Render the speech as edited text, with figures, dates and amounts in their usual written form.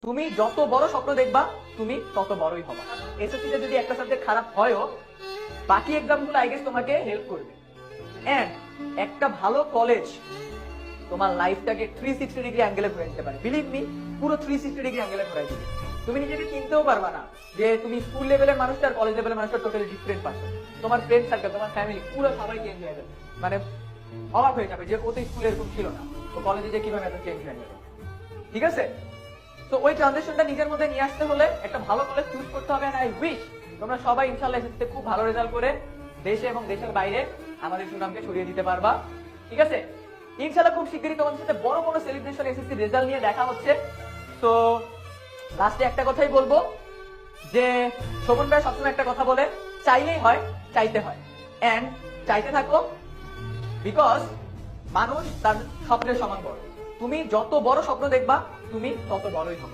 তুমি যত বড় স্বপ্ন দেখবা তুমি তত বড়ই হবা। এসএসসি তে যদি একটা সাবজেক্ট খারাপ হয়ও, বাকি এক্সাম গুলো আই গেস তোমাকে হেল্প করবে। এন্ড একটা ভালো কলেজ তোমার লাইফটাকে 360 ডিগ্রি অ্যাঙ্গেলে ঘুরে দিতে পারে। বিলিভ মি, পুরো 360 ডিগ্রি অ্যাঙ্গেলে ঘুরে দিবে। তুমি নিজেকে চিনতেও পারবা না যে তুমি স্কুল লেভেলের মানুষটা আর কলেজ লেভেলের মানুষটা টোটালি ডিফারেন্ট পারসন। তোমার ফ্রেন্ড সার্কেল, তোমার ফ্যামিলি, পুরো সবাই চেঞ্জ হয়ে যাবে। মানে অবাক হয়ে যাবে যে ও তো স্কুলে এরকম ছিল না, তো কলেজে যে কিভাবে এত চেঞ্জ হয়ে যাবে। ঠিক আছে, তো ওই ট্রানজিশনটা নিজের মধ্যে নিয়ে আসতে হলে একটা ভালো কলেজ চুজ করতে হবে। আই উইশ তোমরা সবাই ইনশাআল্লাহ এসএসসিতে খুব ভালো রেজাল্ট করে দেশে এবং দেশের বাইরে আমাদের সুনামকে ছড়িয়ে দিতে পারবা। ঠিক আছে, ইনশাআল্লাহ খুব শিগগিরই তোমাদের সাথে বড় কোনো সেলিব্রেশন এসএসসি রেজাল্ট নিয়ে দেখা হচ্ছে। তো লাস্টে একটা কথাই বলবো যে শোভন ভাই সবসময় একটা কথা বলে, চাইলেই হয়, চাইতে হয়। এন্ড চাইতে থাকো, বিকজ মানুষ তার স্বপ্নের সমান বড়। তুমি যত বড় স্বপ্ন দেখবা তুমি তত বড়ই হবা।